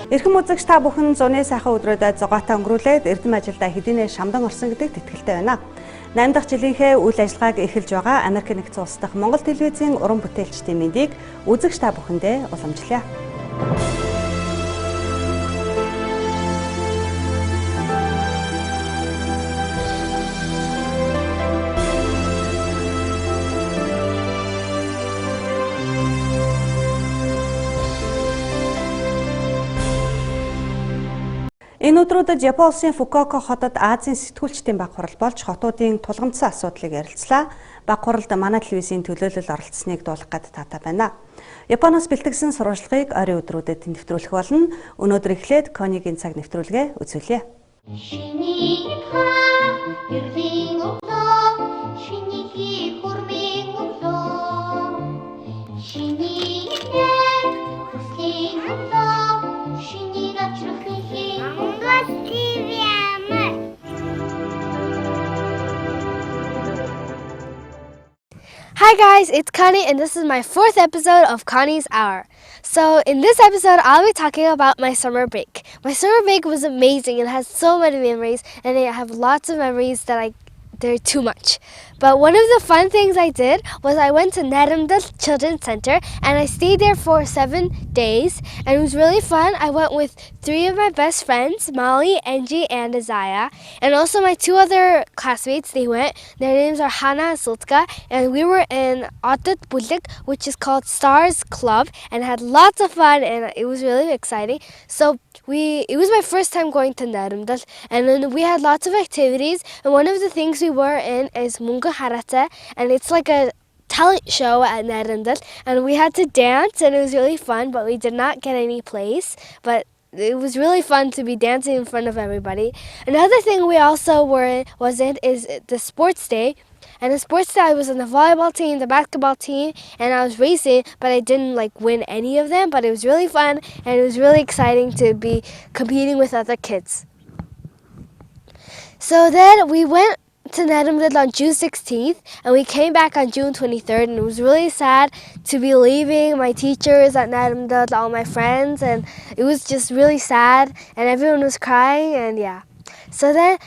Эрхэм үзэгч та бүхэн зуны сайхан өдрүүдэд зугаатай өнгөрүүлээд эрдэм ажилдаа хэдийнэ шамдан орсон гэдэгт итгэлтэй байна. 8 дахь жилийнхээ үйл ажиллагааг эхэлж байгаа Америк нэгдсэн улс дахь Монгол телевизийн уран бүтээлчдийн мэндийг үзэгч та бүхэндээ уламжлая. Энэ өдрүүдэд Япон улсын Фукуока хотод Азийн сэтгүүлчдийн баг хурал болж хотуудын тулгамдсан асуудлыг ярилцлаа. Баг хуралд манай телевизийн төлөөлөл оролцсныг дуулах гээд таатай байна. Японоос бэлтгэсэн сурвалжлагыг ойрын өдрүүдэд нэвтрүүлэх болно. Өнөөдөр эхлээд Конигийн цаг нэвтрүүлгээ үзүүлье. Hi guys, it's Connie and this is my 4th episode of Connie's Hour. So in this episode, I'll be talking about my summer break. My summer break was amazing. It has so many memories and I have lots of memories that they're too much. But one of the fun things I did was I went to Narumdal Children's Center and I stayed there for 7 days and it was really fun. I went with 3 of my best friends, Molly, Angie, and Isaiah, and also my 2 other classmates. They went. Their names are Hannah and Sultka, and we were in Atat Bulik, which is called Stars Club, and had lots of fun and it was really exciting. So it was my first time going to Narumdal, and then we had lots of activities, and one of the things we were in is Munga Harata, and it's like a talent show at Narumdal, and we had to dance and it was really fun, but we did not get any place, but it was really fun to be dancing in front of everybody. Another thing we also was in is the sports day. And the sports day I was on the volleyball team, the basketball team, and I was racing, but I didn't win any of them, but it was really fun and it was really exciting to be competing with other kids. So then we went to Narumdal on June 16th and we came back on June 23rd, and it was really sad to be leaving my teachers at Narumdal, all my friends, and it was just really sad and everyone was crying, and yeah. So then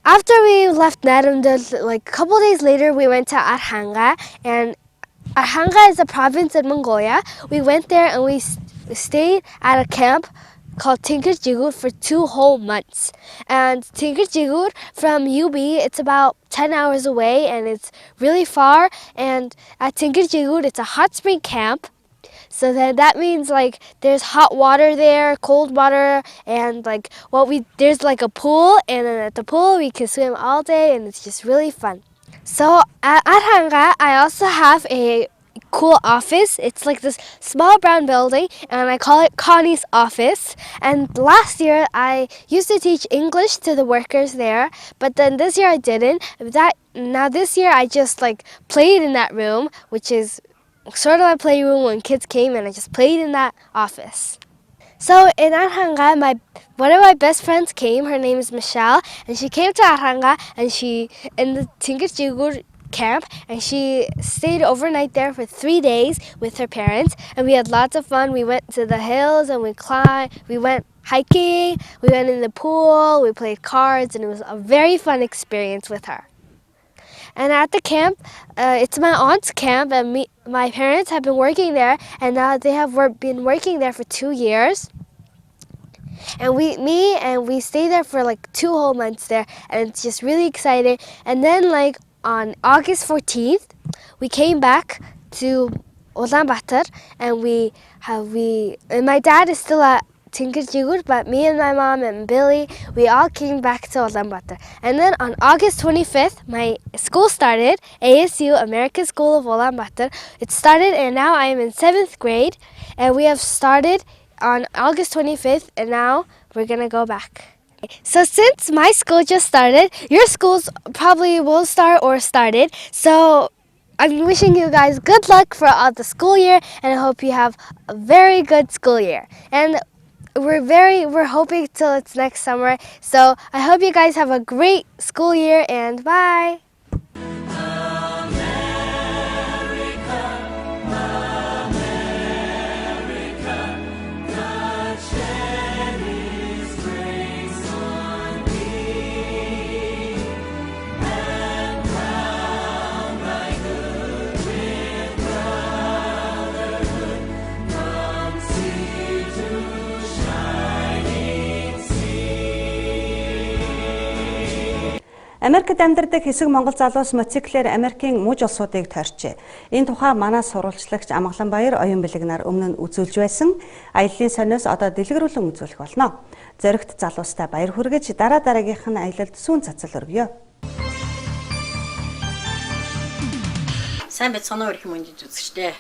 after we left Narumdal, a couple days later we went to Arhanga, and Arhanga is a province in Mongolia. We went there and we stayed at a camp called Tingkirjigur for 2 whole months. And Tingkirjigur from UB, it's about 10 hours away and it's really far. And at Tingkirjigur, it's a hot spring camp. So then that means there's hot water there, cold water, and there's a pool, and then at the pool we can swim all day and it's just really fun. So at Arhanga, I also have a cool office. It's this small brown building and I call it Connie's office. And last year I used to teach English to the workers there, but then this year I didn't. Now this year I just played in that room, which is sort of a playroom when kids came, and I just played in that office. So in Arhanga, one of my best friends came. Her name is Michelle, and she came to Arhanga and she in the Tingkirjigur camp, and she stayed overnight there for 3 days with her parents, and we had lots of fun. We went to the hills and we climbed, we went hiking, we went in the pool, we played cards, and it was a very fun experience with her. And at the camp, it's my aunt's camp, and my parents have been working there, and now they have been working there for 2 years. And we stayed there for 2 whole months there, and it's just really exciting. And then on August 14th, we came back to Ulaanbaatar, and and my dad is still at Tingkirjigur, but me and my mom and Billy, we all came back to Ulaanbaatar. And then on August 25th, my school started, ASU, American School of Ulaanbaatar. It started, and now I am in 7th grade, and we have started on August 25th, and now we're gonna go back. So since my school just started, your schools probably will start or started. So I'm wishing you guys good luck for the school year, and I hope you have a very good school year. And we're hoping till it's next summer. So I hope you guys have a great school year, and bye. America, the Америкт амьдардаг хэсэг монгол залуус мотоциклээр Америкийн муж улсуудыг тойрчээ. Энэ тухай манай сурвалжлагч Амгаланбаяр оюун бэлэг нар өмнө нь үзүүлж байсан аяллаа сониос одоо дэлгэрүүлэн үзүүлэх болно. Зоригт залуустай баяр хүргэж дараа дараагийнх нь аялалд сүүн цацал өргөё. Сайн байцгаана уу их мөндөд үзэгчдээ.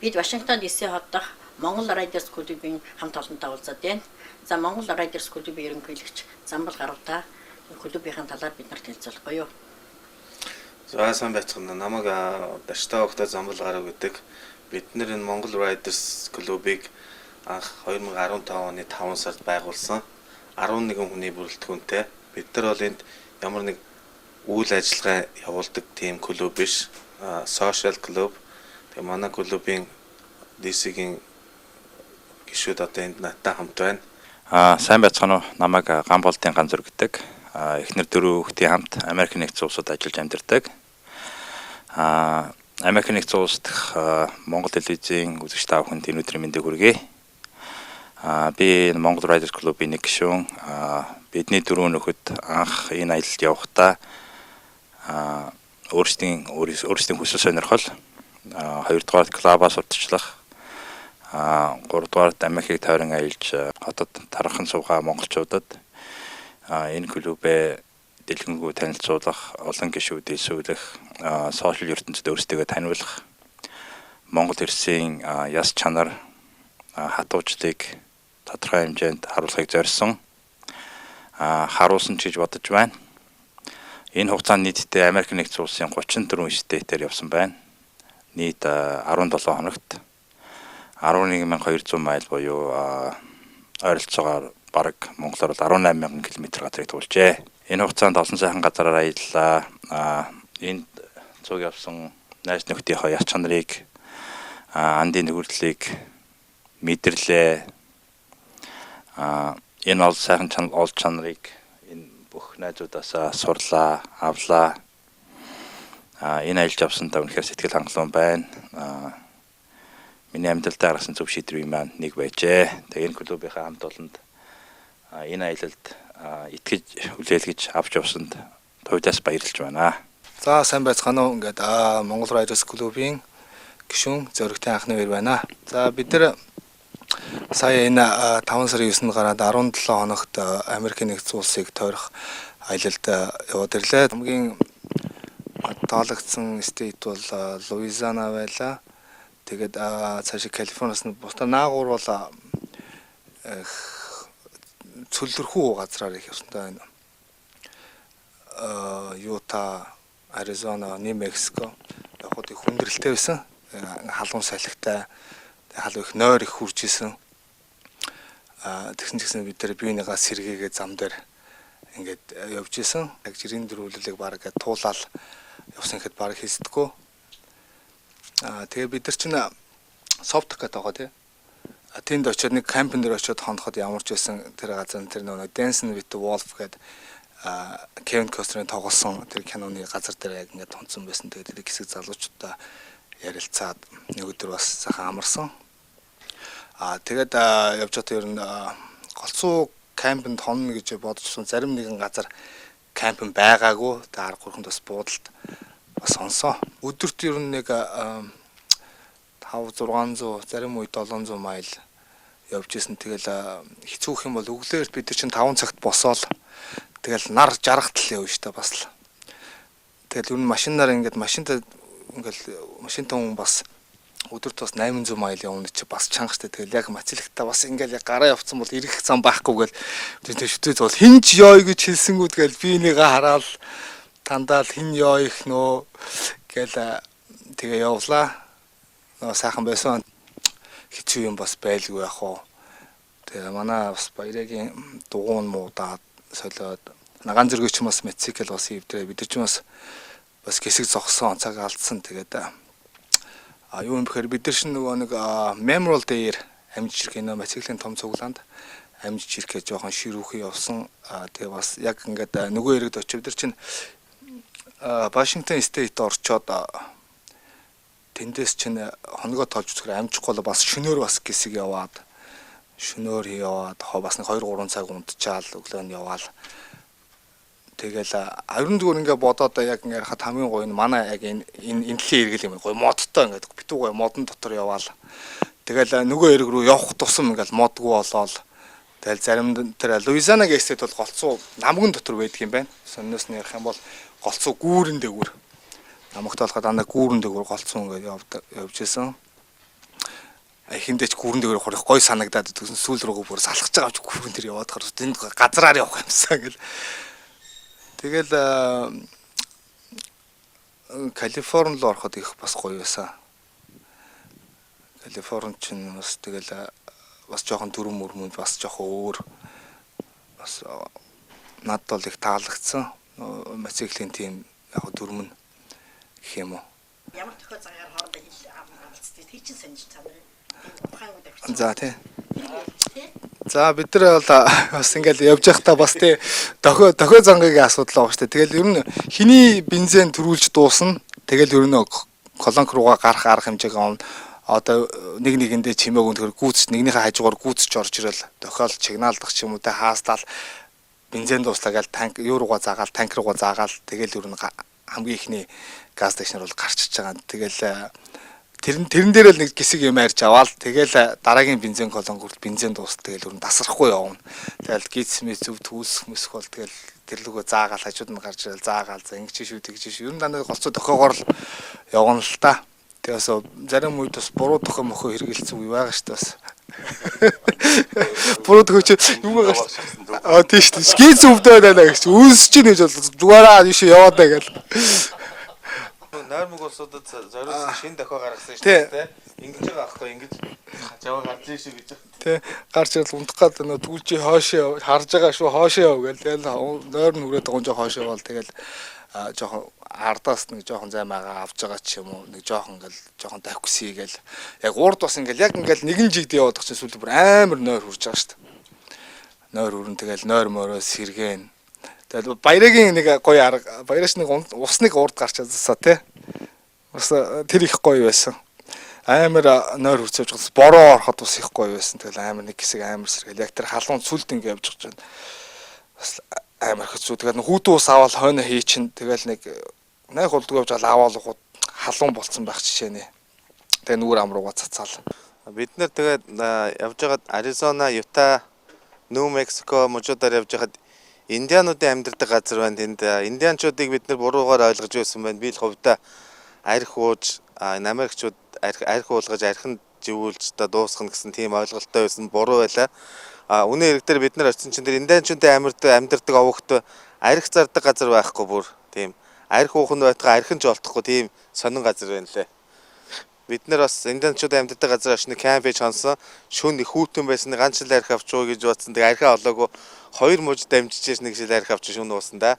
Бид Вашингтон DC хот дахь Монгол Riders Club-ийн хамт олонтой уулзаад байна. За Монгол Riders Club-ийн ерөнхийлөгч Замбал Гаравта клубийн талаар бид нарт хэлцүүлэх буюу. За сайн байцгаана. Намайг Даштай огтой Замбал Гарав гэдэг. Бид нэр энэ Монгол Riders Club-ыг анх 2015 оны 5 сард байгуулсан. 11 хүний бүрэлдэхүүнтэй. Бид нар бол энд ямар нэг үйл ажиллагаа явуулдаг тийм клуб биш. Social club. Тэгээ манай клубийн DC-гийн гишүүд одоо энд надтай хамт байна. Сайн байцгаана уу. Намайг Гамболтын Ганзүр гэдэг. Эхнэр 4 хүүхдийн хамт Америк нэгдсэн улсад ажиллаж амьдардаг. Америк нэгдсэн улс дахь Монгол телевизийн үзэгч та бүхэнд энэ өдрийн мэндийг хүргэе. Би Монгол Riders Club-ийн нэг гишүүн. Бидний 4 нөхөд анх энэ аялалд явахдаа өөрсдийн хүсэл сонирхол, 2-р клубаас урдчлах, 3-р Америкийг тойрон аялж хотод тархан суугаа монголчуудад энэ клубээ дэлгэнгүй танилцуулах, олон гишүүд илсүүлэх, сошиал ертөнцид өөрсдөө таниулах, Монгол эрсийн яс чанар, хатуужлыг тодорхой хэмжээнд харуулахыг зорьсон харуулсан ч гэж бодож байна. Энэ хугацаанд нийтдээ Америк нэгдсэн улсын 34 стейтээр явсан байна. Нийт 17 хоногт 11200 майл буюу ойролцоогоор бараг монголоор 18000 км газрыг туулжээ. Энэ хугацаанд олон сайхан газараар аяллаа. Энд цуг явсан найз нөхдийнхөө яс чанарыг, андын төгөрлөлийг мэдэрлээ. Энэ ол сайхан чанарыг энэ бүх найзуудаас сурлаа, авлаа. Энэ аялж явсандаа үнэхээр сэтгэл хангалуун байна. Миний амьдралдаа гаргасан зөв шийдвэрийн маань нэг байжээ. Тэгээ энэ клубийнхаа хамт олонд энэ аялалд итгэж хүлээлгэж авч явсанд төвдөөс баярлж байна. За сайн байцгаана уу. Ингээд Монгол Riders Club-ийн гишүүн Зоригтын анхны үер байна. За бид нар сая энэ 5 сарын 9-нд гараад 17 хоногт Америк нэгдсэн улсыг тойрох аялалд яваад ирлээ. Хамгийн таалагдсан стейт бол Луизиана байлаа. Тэгээд цаашаа Калифорниас нь бусдаа наагур бол цөлөрхүү газраар их явсантай байна. Юта, Аризона, Нью Мексико явахд их хүндрэлтэй байсан. Халуун салхитай, халуун их нойр их хурж исэн. Тэгсэн чинь бид нар биенийгаа сэргээгээ зам дээр ингээд явж исэн. Яг жирийн дөрвөлөлийг баг туулаад явсан гэхэд баг хийсдэггүй. Тэгээ бид нар чинь софт гэдэг байгаа тий. Тэнд очиод нэг кампин дээр очиод хоноход ямарч байсан тэр газар тэр нөгөө Dance with the Wolf гэдэг Кевин Костнерийн тоглосон тэр киноны газар дээр яг ингээд тонцсон байсан. Тэгээд тэр хэсэг залуучуудаа ярилцаад нэг өдөр бас сайхан амарсан. Тэгээд явж байгаа ер нь голцоо кампинд хонно гэж бодчихсон. Зарим нэгэн газар кампин байгаагүй. Тэгээд арга хурханд бас буудалд бас сонсоо. Өдөрт ер нь нэг 500-600 зарим үед 700 майл явж исэн. Тэгэл хэцүүх юм бол өглөөр бид нар чинь 5 цагт босоол. Тэгэл нар жаргатал явна штэ бас л. Тэгэл ер нь машинаар ингээд машинтай хүн бас өдөрт бас 800 майл явна чи бас чангастай. Тэгэл яг мацлагтаа бас ингээд яг гараа явцсан бол ирэх зам байхгүй гэл тэр шүтээ зол хинч ёо гэж хэлсэнгүү тэгэл би энийгээ хараад тандаал хин ёо их нөө гэл тэгээ явлаа. Сайхан байсан. Хэцүү юм бас байлгүй яг уу. Тэгээ манай бас баярын дугуун муудаад солиод наган зэрэгч бас мотоцикл бас ивдрээ бид ч бас хэсэг зогсон цаг алдсан. Тэгээд юу юм бэхээр бид нар шин нөгөө нэг Memorial Day-ээр амжиж ирэх нөө мотоциклийн том цуглаанд амжиж ирэхээ жоохон ширүүхэн явсан. Тэгээ бас яг ингээд нөгөө иргэд очив бид нар чинь Вашингтон стейт орчоод тэндээс чинь хоногоо тоолж үзэхээр амжихгүй бол бас шөнөөр бас гисэг яваад бас нэг 2-3 цаг унтчаал өглөө нь яваал Тэгэл ерөн зүгээр ингээ бодоод яг ингээ харахад хамгийн гоё нь манай яг энэ дэлхийн эргэл юм гоё модтой ингээ битүү гоё модон дотор яваал. Тэгэл нөгөө эрг рүү явах тусам ингээл модгүй болоод тэгэл зарим тэр Луизианагийн эстет бол голцоо намган дотор байдаг юм байна. Сонноос нь ярих юм бол голцоо гүүрэн дээгүүр. Намагт болоход дандаа гүүрэн дээгүүр голцоо ингээ явж исэн. Эхэндээ ч гүүрэн дээгүүр хорих гоё санагдаад тэгсэн сүүл рүүгээ бүр салхаж байгаа ч гүүрэн дээр яваад хар тэнд газраар явах юмсан гэл. Тэгэл Калифорни руу ороход их бас гоё байсан. Калифорни ч бас тэгэл бас жоохон дөрөв мөрмөнд бас жоохон өөр бас надад бол их таалагдсан. Мотоциклийн тийм яг дөрмөн гэх юм уу. Ямар тохиол цагаар хоорондоо хэлцдэг тий чин сонирч цаана. За тий. За бид нар бол бас ингээл явж байхдаа бас тий дохио зангагийн асуудал байгаа шүү дээ. Тэгэл ер нь хиний бензин төрүүлж дуусна. Тэгэл ер нь колонк руугаа гарах арга хэмжээг авна. Одоо нэг нэгэндээ чимээг өнөхөр гүйцэж нэгнийхээ хажуугаар гүйцэж орж ирэл дохиол чигнаалдах ч юм уу те хаастал бензин дуслаа гээл танк юуруугаа заагаал танк руугаа заагаал тэгэл ер нь хамгийн ихний газ сташнаар бол гарчиж байгаа. Тэгэл тэрэн дээр л нэг гисэг юм арьж аваал тэгэл дараагийн бензин колонк хүртэл бензин дуус тэгэл ер нь тасрахгүй явна. Тэгэл гиз мэд зөв түүлсэх мэсэх бол тэгэл тэрлүгөө заагаал хажууд нь гарч ирэл заагаал за ингэж шүү тэгж шүү. Ер нь дандаа голцоо дохиогоор л явна л та. Тэгээс зарим үед бас буруу дохио мохоо хэрэгэлцсэн үе байгаа шүү дээ бас. Буруу дохио юу байгаа шүү. Тийш тийш. Гиз өвдөө байна гэж. Үүсэж чинь гэж бол зүгээрээ ийш яваад байгаа гэл. Нойрмог улсуудад зориулсан шинэ дохио гаргасан шүү дээ. Ингэж байгаа аахгүй ингэж жаваа гарч ийн шүү гэж. Тэ гарч ирэл унтах гад нөө түлжи хоошоо харж байгаа шүү хоошоо яв гэл. Тэгэл нойр нүрээд байгаа жоо хоошоо бол тэгэл жоохон ардаас нэг жоохон займаагаа авч байгаа ч юм уу нэг жоохон ингээл жоохон давхсий гээл яг урд бас ингээл яг ингээл нэгэн жигд яваад байгаа чинь сүүл бүр амар нойр хурж байгаа шүү дээ. Нойр өрн тэгэл нойр мороо сэргэн. Тэгэл баярагийн нэг гоё арга баяраш нэг усныг урд гарч чадсаа тий. Бас тэр их гоё байсан. Амар нойр хурцж байгаа бороо ороход бас их гоё байсан. Тэгэл амар нэг хэсэг амар сэргээл яг тэр халуун сүлд ингээ явж байгаа чинь бас амар хэцүү. Тэгээд хүүтэн ус аваад хойно хий чин тэгэл нэг 8 хулдгүй явж аваад халуун болцсон байх жишээ нэ. Тэгээ нүүр ам руугаа цацаал. Бид нэр тэгээд явж байгаад Аризона, Юта, Нью Мексико мужуудаар явж байгаад индиануудын амьдардаг газар байна. Тэнд индианчуудыг бид нар буруугаар ойлгож байсан байна. Би л хувьдаа арх ууж, Америкчууд арх уулгаж, архинд живүүлж та дуусгах гэсэн тийм ойлголттой байсан. Буруу байлаа. Үнэн хэрэг дээр бид нар очсон чинь тэр индианчуудын амьдардаг овогт арх зардаг газар байхгүй бүр тийм арх ууханд байтгаа архин ч олдохгүй тийм сонин газар байна лээ. Бид нар бас индианчуудын амьдардаг газар очны кемп хийж хонсон. Шөнө их хүүтэн байсан ганц жил арх авч уу гэж бодсон. Тэг архиа олоогүй 2 мужид дамжиж нэг жил арх авч шөнө уусан да.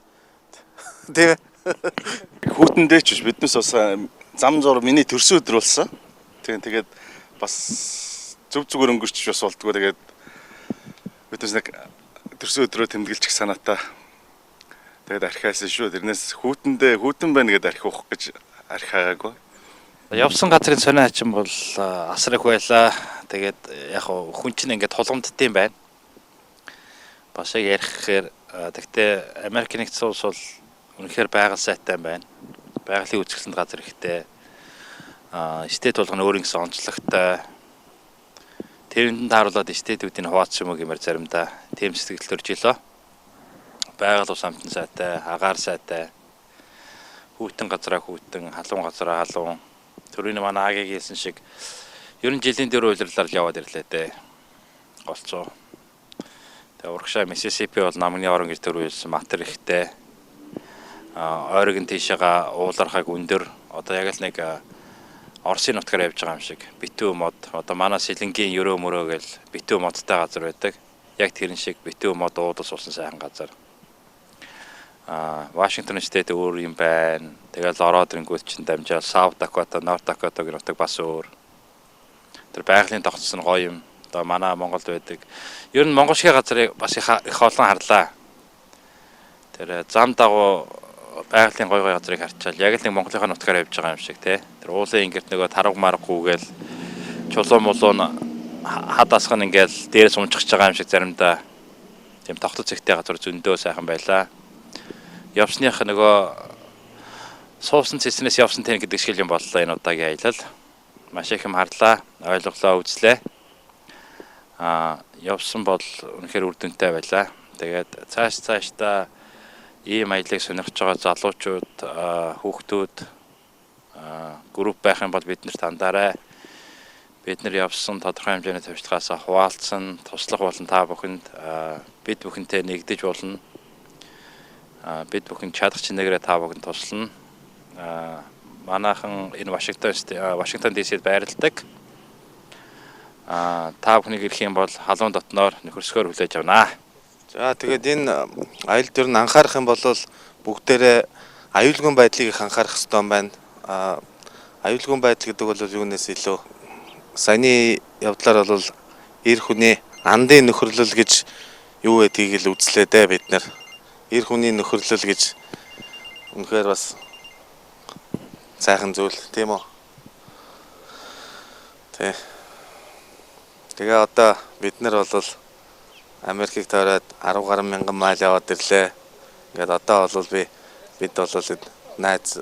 Тийм ээ. Хүүтэндээ ч биднээс бас зам зур миний төрсөн өдөр болсон. Тэгээд бас зөв зүгээр өнгөрч бас болдгоо. Тэгээд биднээс нэг төрсөн өдрөө тэмдэглэж санаатай. Тэгээд архиасан шүү. Тэрнээс хүүтэн байна гэдээ архи уух гэж архи хаагаагүй. Явсан газрын сонио хачин бол асар их байлаа. Тэгээд яг хүн чинь ингээд тулгамдтiin байна. Бас яг ярихээр тэгтээ Америк нэгдсэн улс бол үнэхээр байгаль сайтай байна. Байгалийн үзэсгэлэнт газар ихтэй. Стейт болгоно өөр нэгэн онцлогтой. Тэрэнд тааруулаад стейтүүдийн хуваацсан юм гэмээр заримдаа тийм сэтгэл төрж илээ. Байгаль ус амтан сайтай, агаар сайтай. Хүүтэн газараа хүүтэн, халуун газараа халуун. Төрөний манай агийн хэлсэн шиг ер нь жилийн дээр уйлрлаар яваад ирлээ дээ. Голцоо. Тэгээ урагшаа Миссисипи бол намны орон гэж төрүүлсэн матер ихтэй. Ойрог нь тийшээга уулархаг өндөр. Одоо яг л нэг Оросын нутгаар явж байгаа юм шиг. Битүү мод. Одоо манай Сэлэнгийн ерөө мөрөө гэл битүү модтай газар байдаг. Яг тэрэн шиг битүү мод уудас уусан сайхан газар. Вашингтон штейт өөр юм байна. Тэгэл ороод ирэнгүүт чинь дамжаал Саут Дакота, Норт Дакотагийн нутаг бас өөр. Тэр байгалийн тогтсон гоё юм. Одоо манай Монголд байдаг. Ер нь монгол шиг газрыг бас их олон харлаа. Тэр зам дагуу байгалийн гоё газрыг харчаал яг л нэг Монголынхаа нутгаар явж байгаа юм шиг тий. Тэр уулын ингэрт нөгөө тарав марггүйгээл чулуун мулуун хад асган ингээл дээрээс унчихж байгаа юм шиг заримдаа тийм тогтоц ихтэй газар зөндөө сайхан байлаа. явсных нөгөө суусан цэснээс явсан тань гэдэг шиг юм боллоо энэ удаагийн аялал. Маш их юм харлаа, ойлголоо, үзлээ. Явсан бол үнэхээр үр дүнтэй байлаа. Тэгээд цаашдаа ийм аяллыг сонирхож байгаа залуучууд, хүүхдүүд групп байх юм бол бид нарт хандаарай. Бид нар явсан тодорхой хэмжээний туршлагаас хуваалцсан, туслах болон та бүхэнд бид бүхэнтэй нэгдэж болно. Бид бүхэн чадах чинээрээ та бүхэнд туслана. Манайхан энэ Вашингтон DC-д байрладаг. Та бүхнийг ирэх юм бол халуун дотноор нөхөрсгөөр хүлээж авнаа. За тэгээд энэ аялал дээр нь анхаарах юм бол бүгдээрээ аюулгүй байдлыг их анхаарах хэрэгтэй юм байна. Аюулгүй байдал гэдэг бол юунаас илүү саяны явдлаар бол эр хүний андын нөхөрлөл гэж юу гэдгийг л үзлээ дээ бид нар. Эр хүний нөхөрлөл гэж үнэхээр бас сайхан зүйл тийм үү? Тэгээ одоо бид нар бол Америкийг тойроод 10 гаруй мянган майл яваад ирлээ. Ингээд одоо бол бид бол найз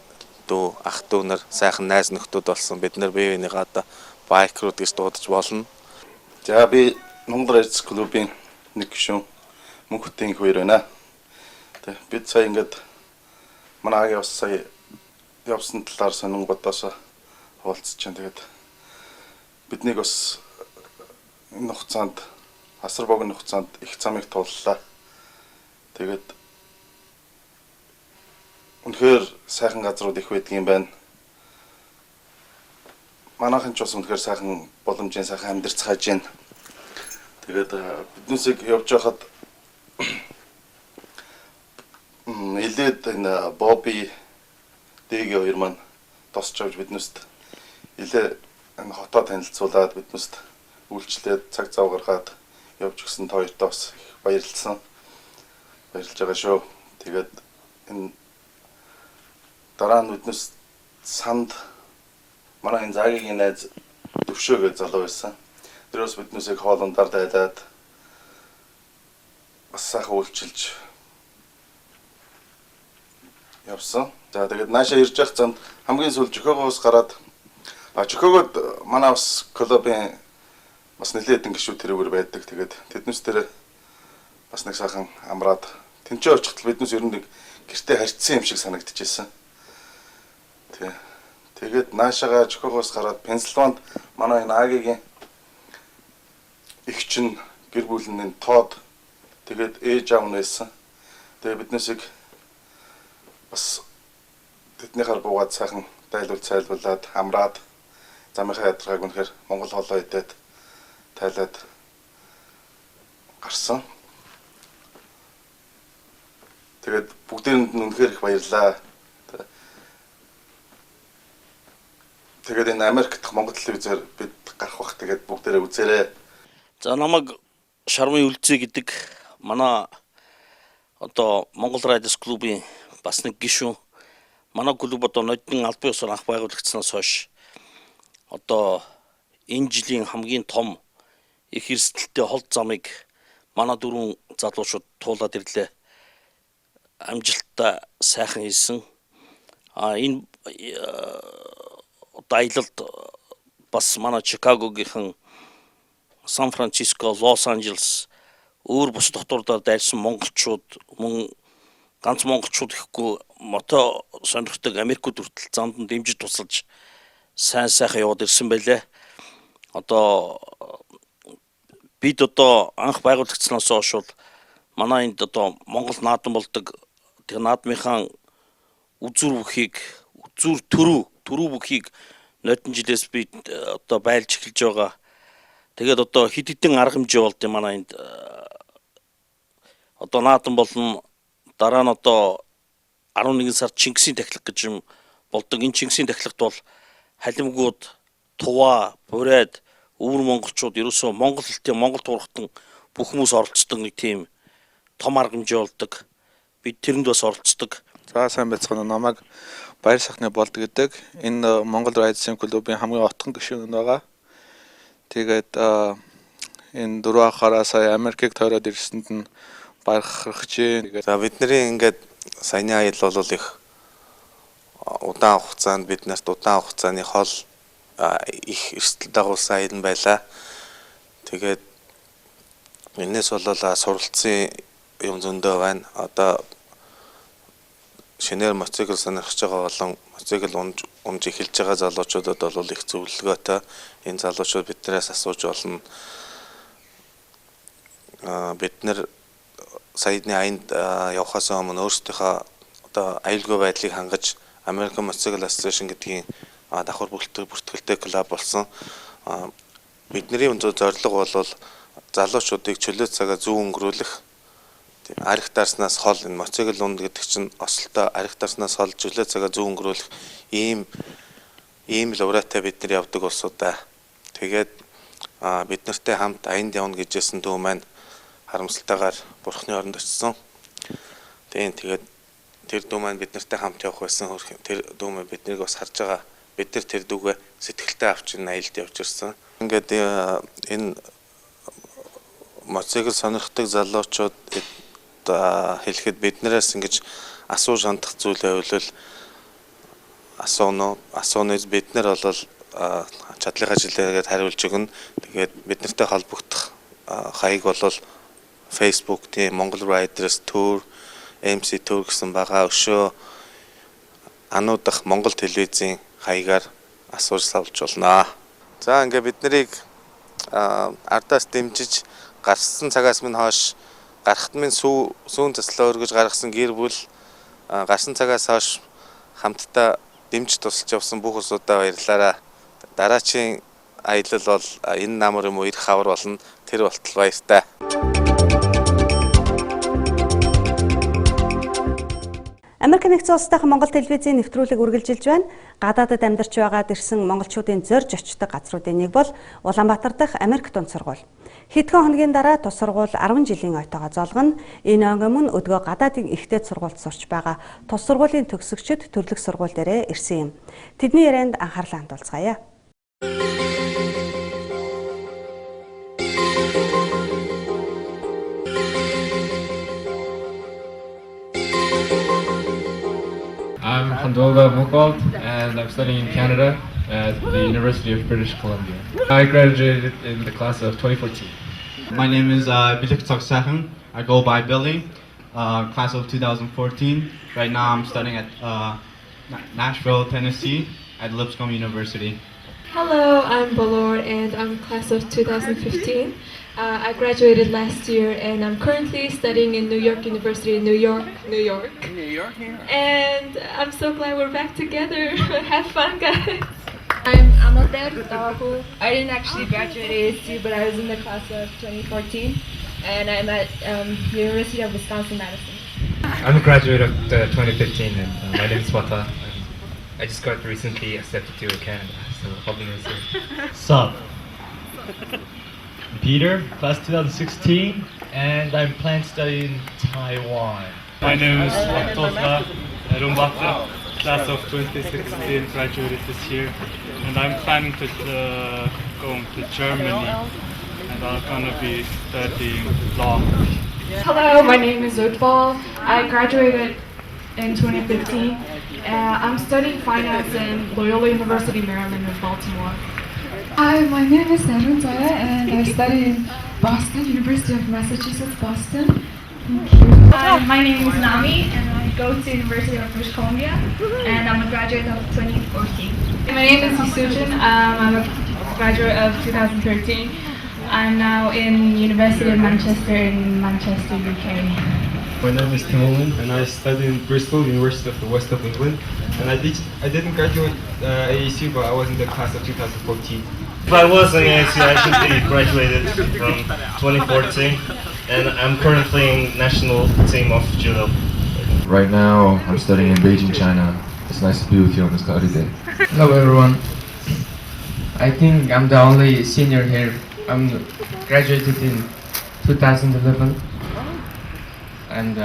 дүү, ах дүү нар сайхан найз нөхдүүд болсон. Бид нар бие бинийгээ одоо байкрууд гэж дуудаж болно. За би Монгол Райдерс клубын нэг гишүүн мөнхөтийн хоёр байна. Тэг бид сая ингээд манай агийн сая явсан талаар сонин бодоос хуваалцж чинь тэгээд биднийг бас энэ хугацаанд асар богино хугацаанд их замыг тууллаа. Тэгээд үнэхээр сайхан газрууд их байдаг юм байна. Манайхан ч бас үнэхээр сайхан боломжийн сайхан амьдарч хааж байна. Тэгээд биднээсээ явж байхад илээд энэ Бобби Дэгийн хоёр маань тосч авч биднээст илээ энэ хотоо танилцуулаад биднээст үйлчлээд цаг зав гаргаад явж гисэн хоёртоо бас их баярлсан. Баярлж байгаа шүү. Тэгээд энэ дараа нь биднээс санд манай энэ Загийн найз Төвшөө гэж залуу байсан. Тэрөөс биднээсээ хоолундаар дайлаад бас сайхан үйлчилж явсан. За тэгээд наашаа ирж явах зам хамгийн сүүл Жохогоос гараад Жохогод манай бас клубын бас нэлээд гişүүд тэрүүгээр байдаг. Тэгээд тэднээс дээр бас нэг сайхан амраад тэнцээ очихтал биднээс ер нь нэг гэртээ харьцсан юм шиг санагдчихсэн. Тэгээд наашаага Жохогоос гараад Пенсильванид манай энэ Агийн их чин гэр бүлийн тоод тэгээд ээж аав нээсэн. Тэгээд биднээсийг бас тэднийхээ буугаад сайхан цайлуулаад амраад замынхаа ядаргааг үнэхээр Монгол хоолой идээд тайлаад гарсан. Тэгээд бүгдээрэнд нь үнэхээр их баярлаа. Тэгээд энэ Америк дахь Монгол телевизээр бид гарах бах тэгээд бүгдээрээ үзээрэй. За намайг Шармын үлзээ гэдэг манай одоо Монгол Райдерс клубын бас нэг гишүүн. Манай клуб одоо нодны албан ёсоор анх байгуулагдсанаас хойш одоо энэ жилийн хамгийн том их эрсдэлтэй хол замыг манай дөрвөн залуучууд туулаад ирлээ. Амжилттай сайхан хийсэн. Энэ аялалд бас манай Чикагогийнхан, Сан Франциско, Лос Анжелес өөр бус дотоордоор дайрсан монголчууд мөн ганц монголчууд ихгүй мото сонирхдаг Америкууд хүртэл замд нь дэмжиж тусалж сайхан яваад ирсэн байлээ. Одоо бид одоо анх байгуулагдсанаас хойш бол манай энд одоо Монгол наадам болдог. Тэр наадмынхаа үзүр төрөө бүхийг нодон жилээс би одоо байлж эхэлж байгаа. Тэгээд одоо хэд хэдэн арга хэмжээ болд юм манай энд одоо наадам болон дараа нь одоо 11 сард Чингисийн тахилга гэж юм болдог. Энэ Чингисийн тахилгад бол халимгууд, туваа, бурайд, өвөр монголчууд ерөөсөө монгол хэлтэй монгол туурхтан бүх хүмүүс оролцдог нэг тийм том арга хэмжээ болдог. Бид тэрэнд бас оролцдог. За сайн байцгаана. Намайг Баяр Сахны болд гэдэг. Энэ Монгол Райдерс клубын хамгийн отхон гишүүн байгаа. Тэгээд энэ дөрөв ахаараа сая Америкийг тойроод ирсэнд нь баярхагч. За бидний ингээд саяны аял бол их удаан хугацаанд бид нарт удаан хугацааны хол их эрсдэл дагуулсан аял байлаа. Тэгээд энэс бол суралцсан юм зөндөө байна. Одоо шинээр мотоцикл сонирхож байгаа болон мотоцикл унж эхэлж байгаа залуучуудад бол их зөвлөгөөтэй. Энэ залуучууд биднээс асууж болно. Бид нэр саяны аянд явхаас өмнө өөрсдийнхөө одоо аюулгүй байдлыг хангаж American Motorcycle Association гэдгийн давхар бүртгэлтэй клуб болсон. Бидний зорилго бол залуучуудыг чөлөө цагаа зөв өнгөрүүлэх. Арх дарснаас хол энэ мотоцикл унд гэдэг чинь ослтой арх дарснаас хол чөлөө цагаа зөв өнгөрүүлэх ийм лауреаттай бид нар явдаг улсуудаа. Тэгээд бид нартай хамт аянд явна гэжсэн дүү маань харамсалтайгаар бурхны оронд очсон. Тэгээд тэр дүү маань бид нартай хамт явах байсан. Тэр дүү маань биднийг бас харж байгаа. Бид нар тэр дүүгээ сэтгэлтэй авч аялд явж ирсэн. Ингээд энэ мотоцикл сонирхдаг залуучууд хэлэхэд биднээс ингэж асууж хандах зүйл байвал асууныг бид нар бол чадлынхаа жилээгээд хариулж өгнө. Тэгээд бид нартай холбогдох хаяг бол Facebook тийм Mongol Riders Tour, MC Tour гэсэн байгаа. Өшөө ануудах Монгол телевизийн хаягаар асууж савлж болно. За ингээ бид нарыг ардаас дэмжиж гарсан цагаас минь хойш гарахт минь сүүн заслаа өргөж гаргасан гэр бүл гарсан цагаас хойш хамтдаа дэмж тусалж явсан бүх усудаа баярлалаа. Дараачийн аялал бол энэ намар юм уу ирэх хавар болно. Тэр болтол баяртай. Америк нэгдсэн улсынхаа Монгол телевизийн нэвтрүүлэг үргэлжилж байна. Гадаадад амьдарч байгаад ирсэн монголчуудын зорж очдог газруудын нэг бол Улаанбаатар дахь Америк дунд сургууль. Хэдхэн хоногийн дараа тус сургууль 10 жилийн ойтойгоо золгоно. Энэ он өмнө өдгөө гадаадын ихтэй сургуульд сурч байгаа тус сургуулийн төгсөгчид төрлөх сургууль дээрээ ирсэн юм. Тэдний ярианд анхаарлаа хандуулцгаая. I'm Handova Mukold and I'm studying in Canada at the University of British Columbia. I graduated in the class of 2014. My name is Bilik Toksahan. I go by Billy, class of 2014. Right now I'm studying at Nashville, Tennessee at Lipscomb University. Hello, I'm Balor and I'm class of 2015. I graduated last year and I'm currently studying in New York University in New York. And I'm so glad we're back together. Have fun, guys. I'm Amalter Tawaku. I didn't actually graduate ASU, but I was in the class of 2014 and I'm at University of Wisconsin-Madison. I'm a graduate of 2015 and my name is Wata. I just got recently accepted to Canada, so hoping to see. Sup? Peter, class 2016, and I'm planning to study in Taiwan. My name is Watosa Rumbata, class of 2016, graduated this year, and I'm planning to go to Germany, and I'm gonna be studying law. Hello, my name is Utbal. I graduated in 2015. I'm studying finance in Loyola University, Maryland in Baltimore. Hi, my name is Sarun Toya and I study in Boston, University of Massachusetts, Boston. Thank you. My name is Nami and I go to University of British Columbia and I'm a graduate of 2014. My name is Yisujin. I'm a graduate of 2013. I'm now in University of Manchester in Manchester, UK. My name is Timoon and I study in Bristol, University of the West of England. And I didn't graduate AEC, but I was in the class of 2014. If I was in ASU, I should be graduated from 2014, and I'm currently in national team of judo. Right now, I'm studying in Beijing, China. It's nice to be with you on this cloudy day. Hello, everyone. I think I'm the only senior here. I'm graduated in 2011, and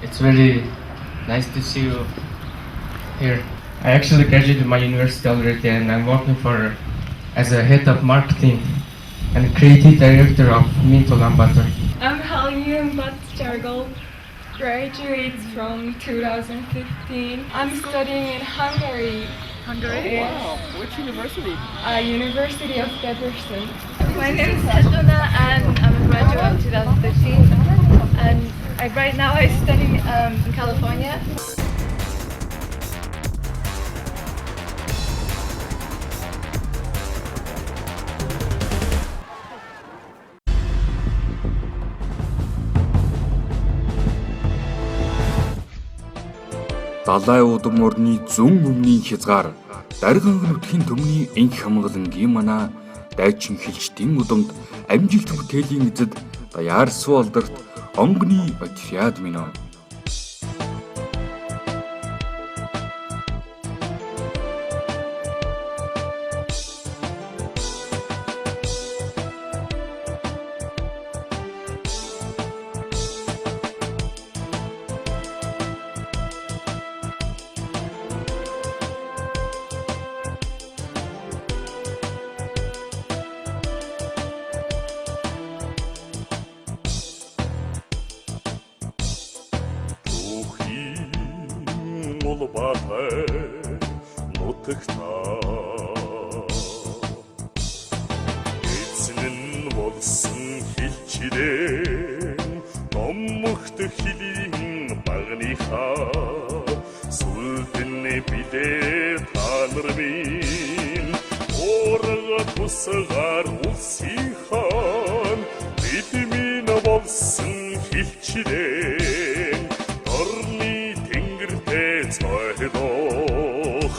it's very nice to see you here. I actually graduated my university already, and I'm working as a head of marketing and creative director of Mint Ulambata. I'm Halyum Batchargal. graduates from 2015. I'm studying in Hungary. Hungary? Yes. Wow. Which university? University of Debrecen. My name is Hedona and I'm a graduate of 2015. And right now I study in California. Далай удам орны зүүн өмнгийн хязгаар дарган нутгийн төмний энх хамгаалангийн манай дайчин хилчдийн удамд амжилт бүтээлийн эзэд даяар суулдарт онгоны отряд минь. Эцэн болсон хилчидэн номогт хилийн багныхаа сүлдэн бидээ танармин орга тусгаар улсынхан бидмин болсон хилчидэн орны тэнгэртэй цойдох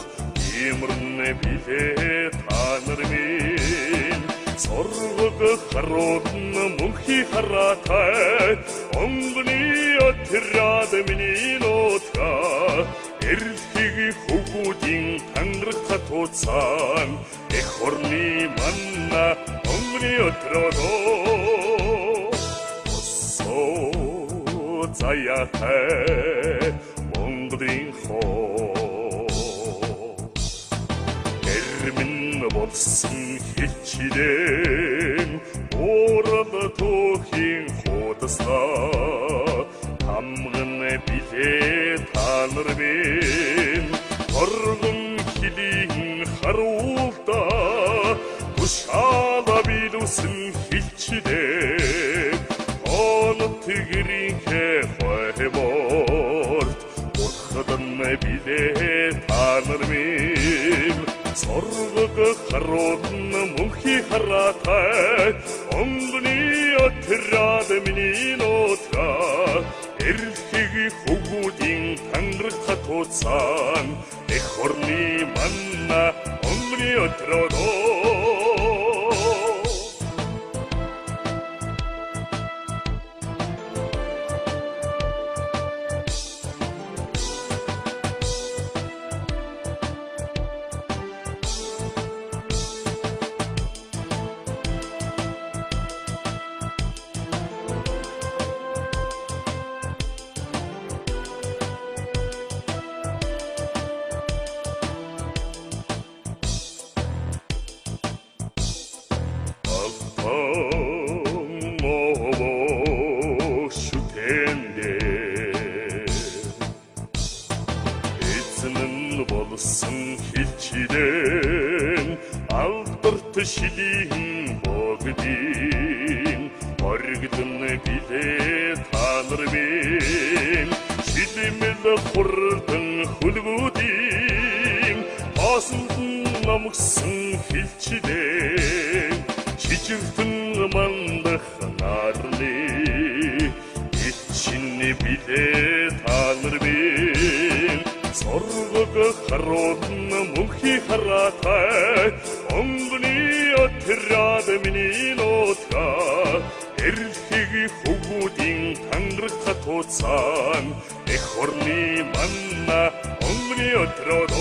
имрэн бидээ танармин соргог харуудна мөнхий хараатай онгоны отряд миний нутга эрхийг хөвгүүдийн тангарах тууцан эх орны манна онгоны отряд осоо заяатай монголын хоо эрмэн болсон хичдэн ород тохин хотсаа хамган билээ танарбин оргон хилийн харуулта тушаала билүсэн хичдэн он тэгрийн хэвэборт урхадан билээ танарбин соргог харуудна мөнхий хараатай онгоны отряд миний нутга эрхийг хөвгүүдийн тангарах тууцан эх орны манна онгоны отряд шилийн богдын оргидэн билээ танармин шилмэл хурдан хөлгүүдийн асанд намгсан хилчдэн шижигтэн мандах нарны ичинэ билээ танармин соргог харуудна мөнхий хараатай онгоны отряд миний нутга эрхийг хөвгүүдийн тангарах тууцан эх орны манна онгоны отряд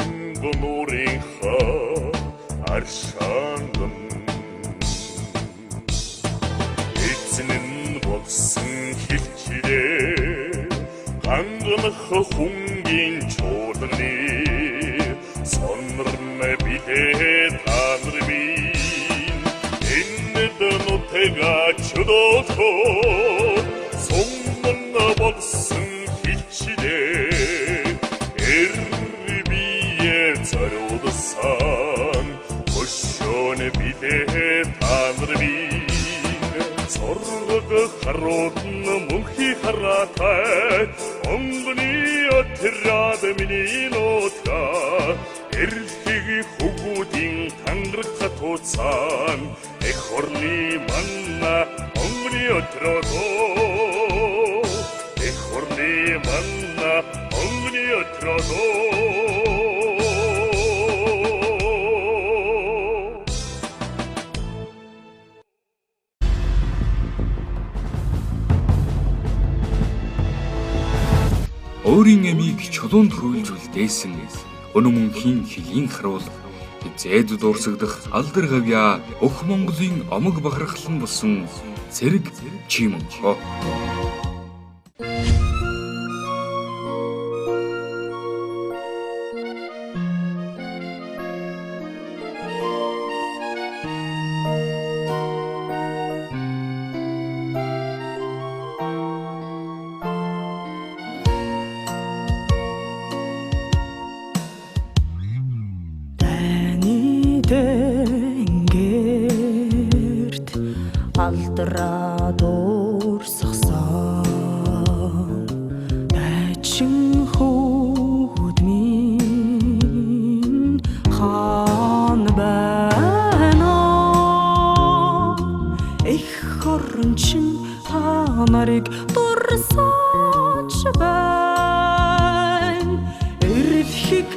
онгонорынха аршанган эцэн болсон хилчидэн ханганах хунгийн чуулганы сонрн бидээ танармин энэд нут 배가 쳐도서 속만 벗은 빛이래 에르비에 자료도산 모션의 비대 하늘비 서로가 하루는 묵히 하라타 엉근이 어트라드 미니노타 에르히기 후구딩 당그르카 토산 에코르니 만나 엉근이 어트라도 에코르니 만나 엉근이 어트라도 өөрийн эмийг чулуунд хөвөлж үлдээсэн өнөө мөнхийн хилийн харуул зээд дурсагдах алдар гавья өх Монголын омог бахархлан болсон зэрэг чимэнхо. Тэнгэрт алдраа дуурсгасан дайчин хүүд минь хаан байна их хорнчин та нарыг дурсаач байна эрхийг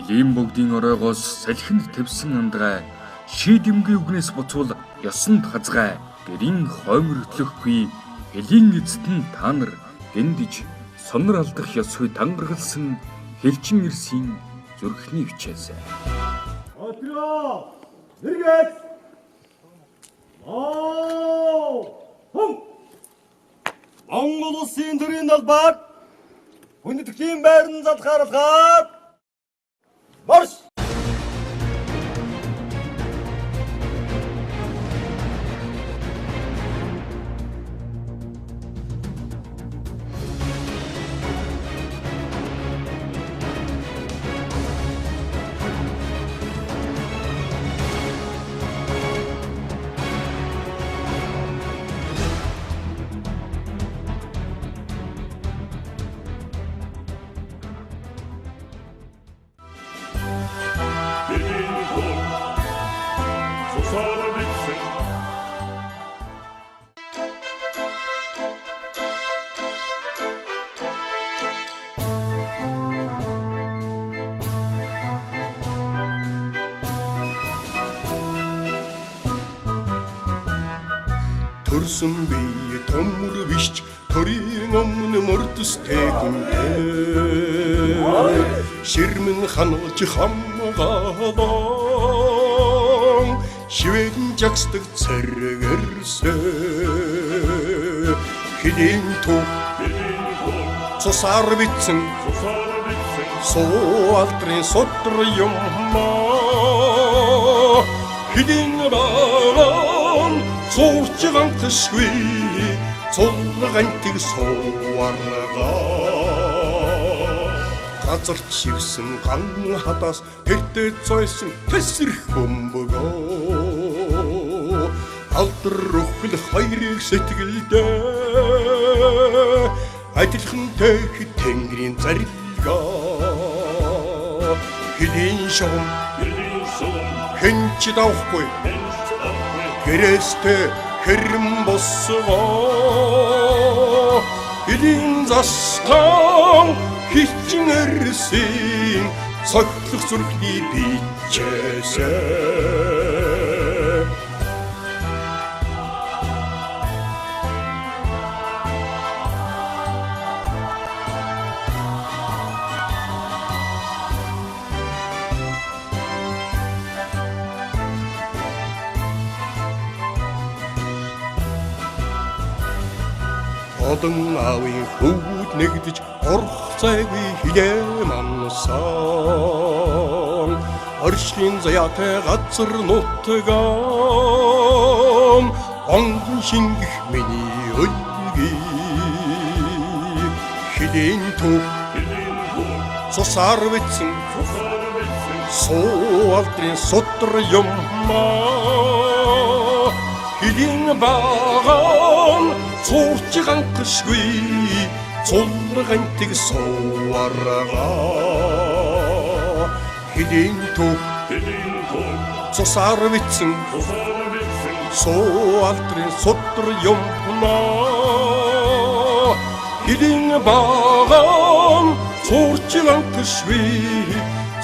Шилийн богдын оройгоос салхинд тавьсан андгай шийдэмгийн үгнээс буцвал ёсонд хазгай гэрийн хоймөртлөхгүй Элийн эцэд нь та нар гиндиж сонор алдах ёсгүй тангаргалсан хэлчин ирсийн зүрхний хүчээс. Отроо! Эргээд! Монгол улсын төрийн далбаар хүндэтгэлийн байран залхааруулахаар марш! Төрсөн би төмөр вишч төрийн өмнө мөрдөстэй хүнтэй ширмэн ханаж хамгаалан шивэн жагсдаг цэргэрсээ хэдийн төв цусаар битсэн суалтрын содор юммаа хэдийн баран Сурчган төсгүй цулгантыг сууаргаа газар чивсэн ган хатаас тэртээ зойсон тэсрэх бөмбөгөө алдар рухл хайрыг сэтгэлдээ адилхантай тэнгэрийн зарилгаа хэдийн шугам хэнч давхгүй Гэрээстэй хэрэм босгоо эдийн застан хичин эрсийн цоглох зүрхний бичээсээ Одон аавын хөвгүүд нэгдэж орох цайгүй хилээ мансан орчлын заяатай газар нутгам онгон шингэх миний өлгий хилийн төв цусаар битсэн суалтрын содор юммаа хилийн багам Сурчган төсгүй цулгантыг сууаргаа хэдийн төв цусаар битсэн суалтрын содор юмнаа хэдийн багам сурчган төсгүй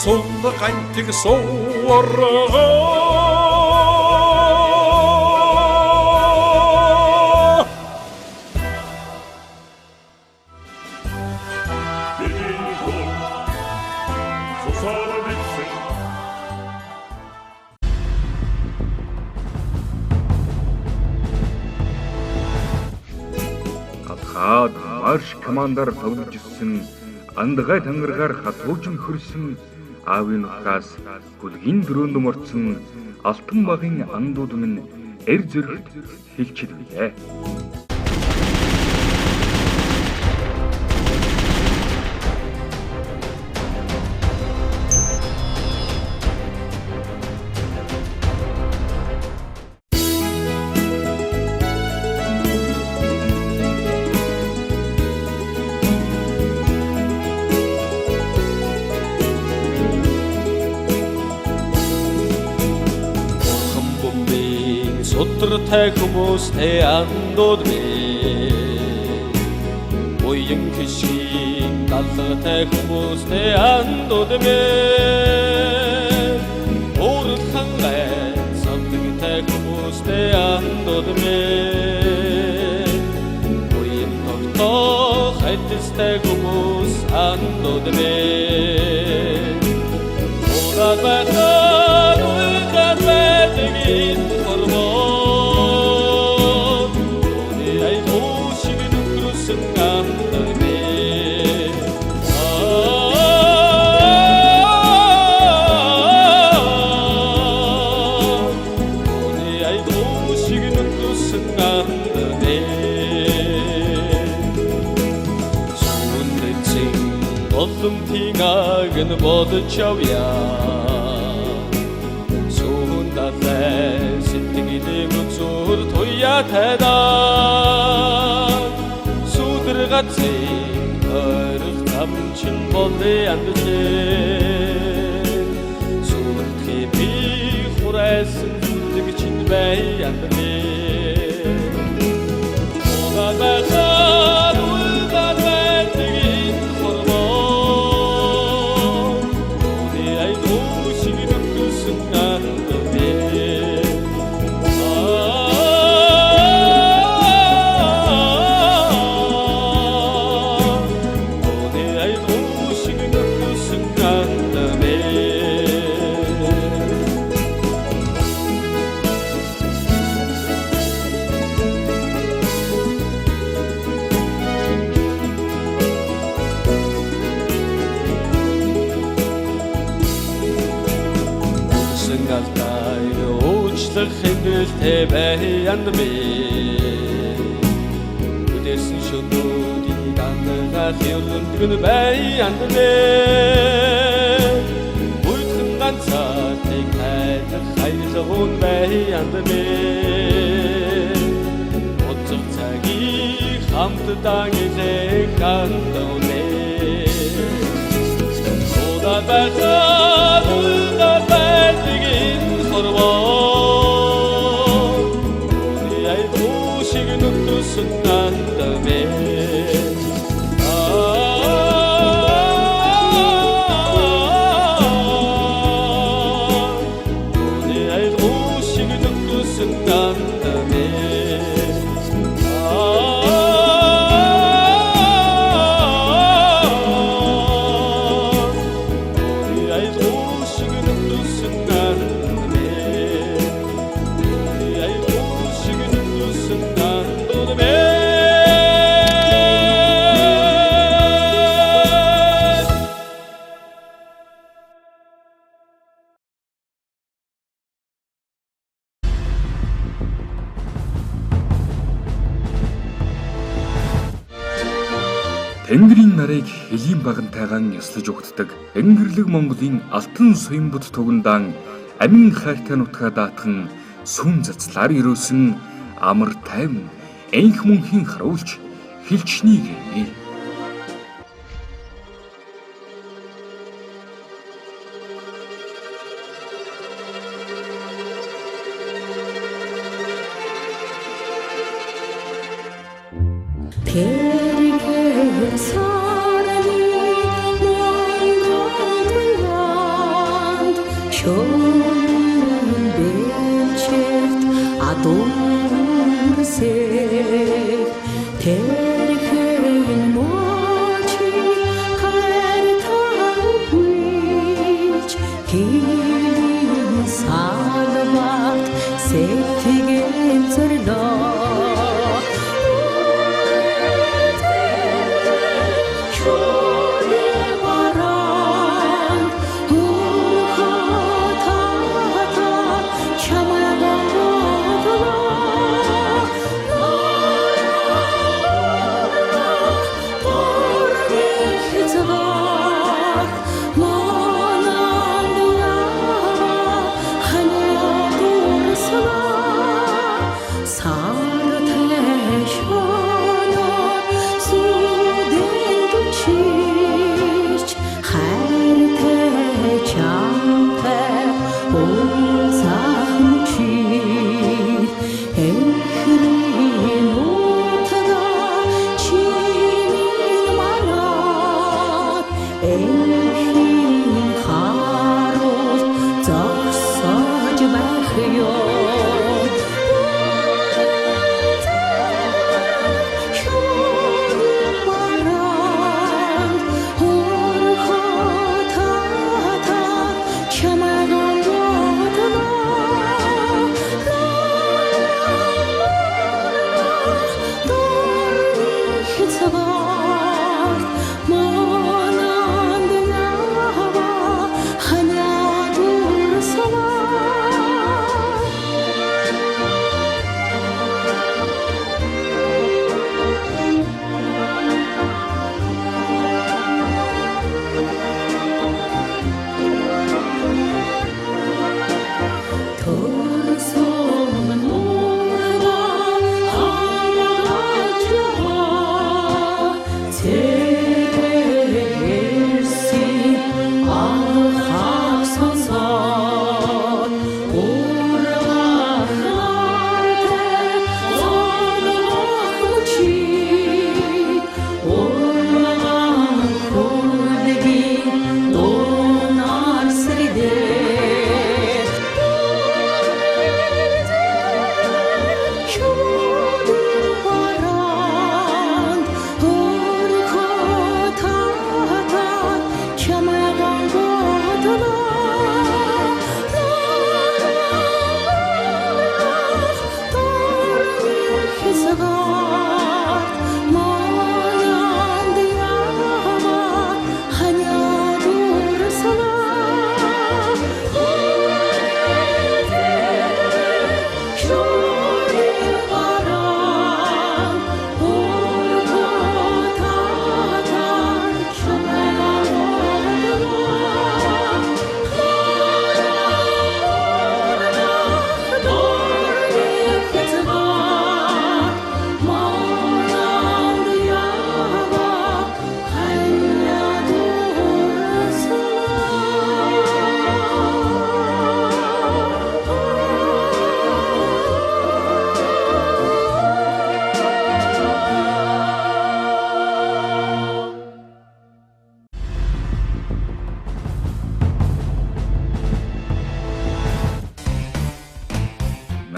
цулгантыг сууаргаа Марш командаар тоглож ирсэн андгай тангаргаар хатуужин хөрсөн аавын ухраас бүлгийн дөрөөнд морцсон алтан багын андууд минь эр зэрэгт хэлчихлээ. Өдрөтэй хүмүүстэй андууд минь Уян хишгийн далгатай хүмүүстэй андууд минь Өөрөлдөн гай савдагтай хүмүүстэй андууд минь хүмүүстэй хүмүүс андуудмэ Удаад байхад уйдаад байдгийг хорвоо Тооны айдуу шиг нөхрөсөн андуудмэ Olumtinagın bodu çavya Suhundale sittigili mutsur toya teda Sudırgatsi örük tamçın bolde yandıcı Sudki bi huresin züldig için bey yandıcı Oda bekar uydar verdigin horma Хэмнэлтэй баяндмэ Үдэрсэн шөнөдийн дангаа хэмнэлтгэн баяндмэ Бүйтхэн ганцаатыг хайрлах хайрлахун баяндмэ Уцэг цагийг хамтдаа эзэх хандуулэ Удаа байхад уйдаа байдгийг хорвоо Sunandame Oni ay rushig nukku sunandame Oni ay rushig nukku sunandame Oni ay rushig nukku sunandame Тэнгэрийн нарыг хэлийн багантайгаан ёслож өгддөг Тэнгэрлэг Монголын алтан соёмбод тугандаан амин хайртай нутгаа даатхан сүн цацлаар ирүүлсэн амар тайван энх мөнхийн харуулж хэлчнийг ээ. Hanya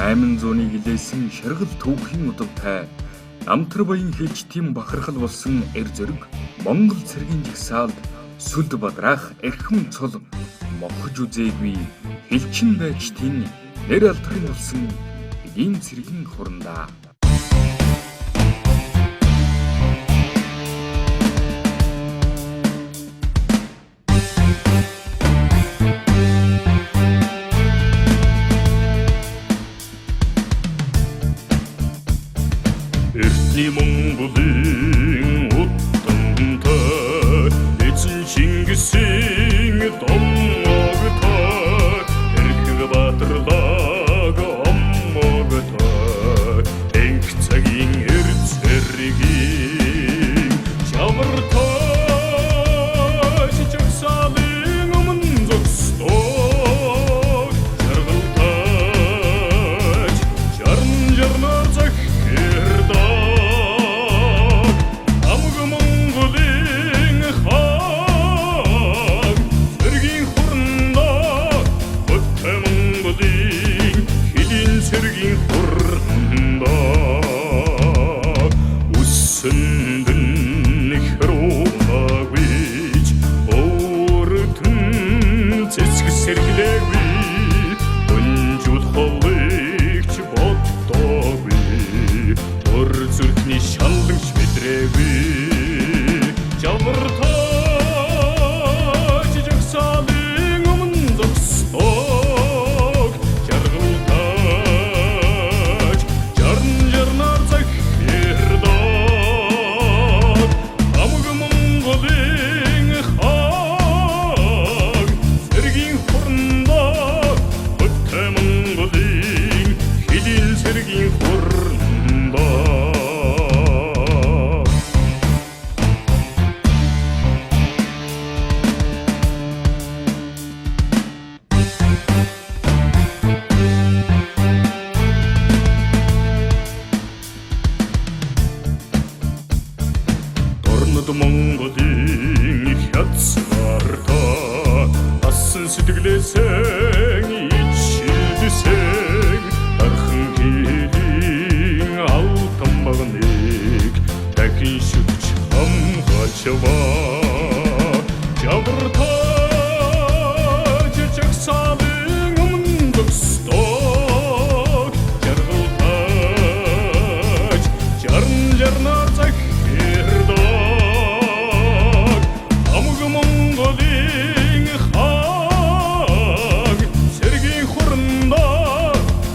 800-ны гэлээсэн шаргал түүхийн удавтай Намтар баян хэлжтийн бахархал болсон эр зэрэг Монгол цэргийн жагсаалд сүлд бадраах эрхэм цол мохож үзээгүй хэлчин байчтын нэр алдрын болсон эдийн цэргийн хурандаа. Эртний Монголын утамтай эзэн Чингисийн домогтой эрхэг баатарлаг омогтой энх цагийн эрд цэргийн чамартай жагсаалын өмнө зогсдог жаргалтай жарн жарнаар захирдаг цэргийн хурандаа үсэндэн хөрөөгүйч өөртөн цэцэг сэргэлээгүй өнжүүд холыгч боддоогүй өр зүрхний шалгч мэдрээгүй жавартай жагсаалын өмнө зогсдог Монголын хязгаартай асан сэтгэлээсэн ичилдэсэн архан хийлийн алтан багныг дахин шүтж хамгаалчваа жавартай жагсаалын өмнө зогсдог жаргалтай жарн жарнаар захирдаг Монголын хаг цэргийн хурандаа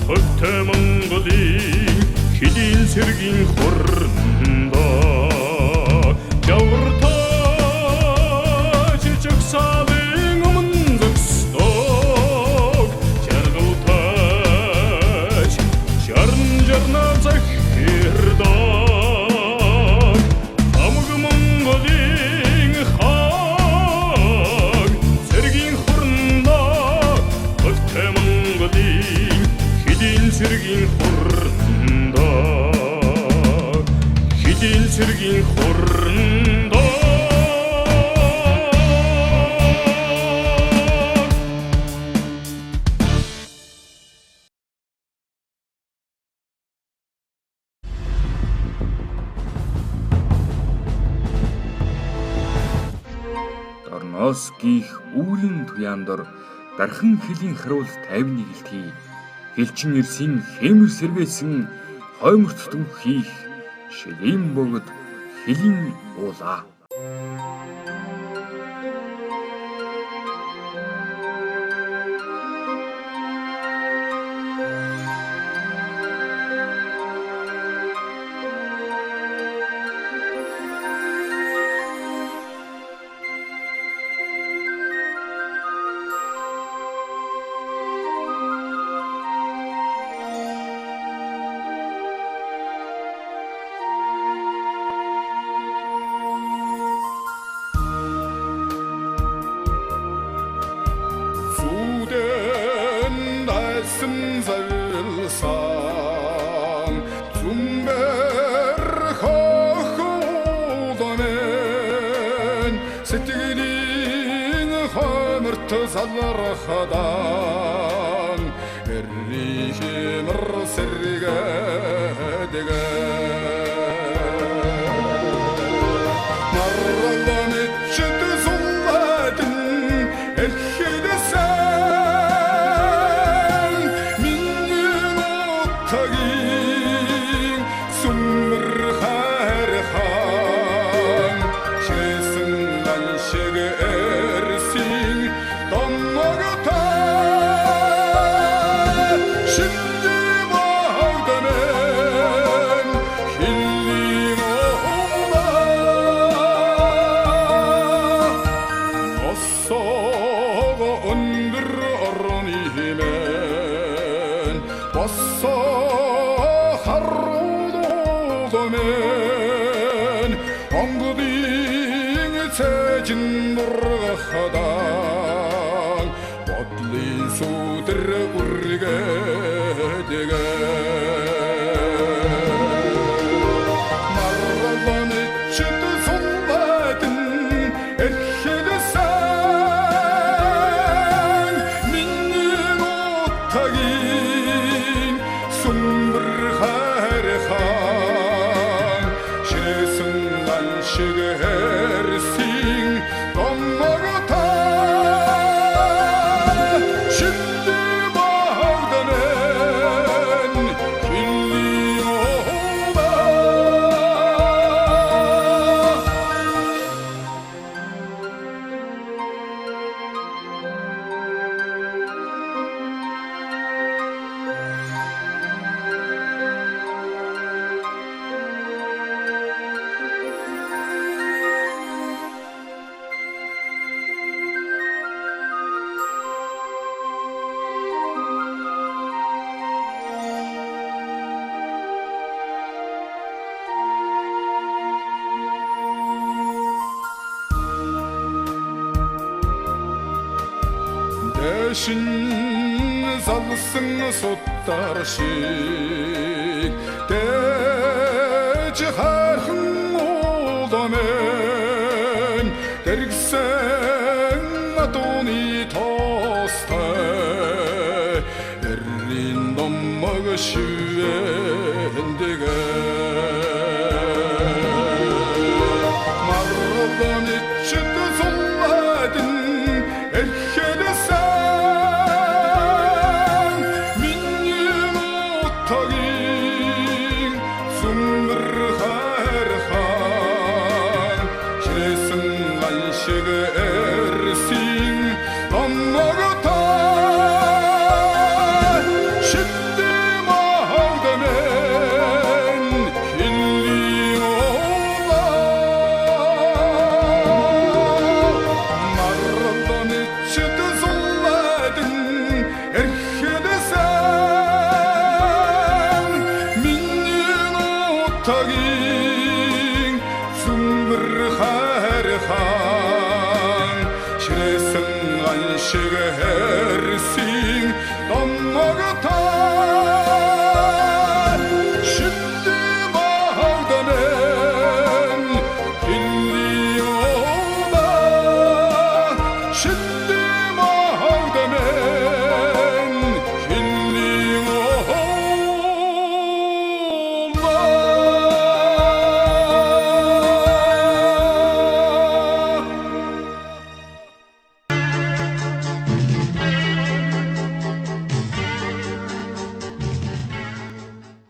хөтэ Монголын хэдийн цэргийн хурандаа жавартай жагсаалын өмнө зогсдог жаргалтай жарн жарнаар захирдаг амг Монголын цэргийн хурандаа хэдийн цэргийн хурандаа Дорноос гих үүлэн туяандор дархан хэлийн харуул 51 гэлтгий Хэлчин ирсийн хэмэр сэргээсэн хойморт дүнх хийх шилийн богд хэлийн уулаа. Сэтгэлийн хойморт салрахадан Хэрхимэр сэргэдэг Маргаланит чит сулладын эрхэдэсэн Миннин оттагийн сүмэр хайрхан Шэсэн ганшиг эрсин томмогота цэжин нургахан бодлын сүдэр үргэдэг маргаланы чит сулладын эрхэдэсэн миннин оттагийн сүмбэр хайрхан шэсэн ганшиг Дэшин залсан суттар шиг дэж хархан улдамэн дэргсэн атуны тостай эррин номмог шивэндэг маргаланы чит сулладын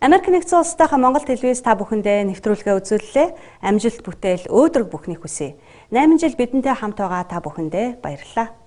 Америк нэгдсэн улсынхаа Монгол телевиз та бүхэндээ нэвтрүүлгээ үзүүллээ. Амжилт бүтээл өөдрөг бүхнийг хүсье. 8 жил бидэнтэй хамт байгаа та бүхэндээ баярлалаа.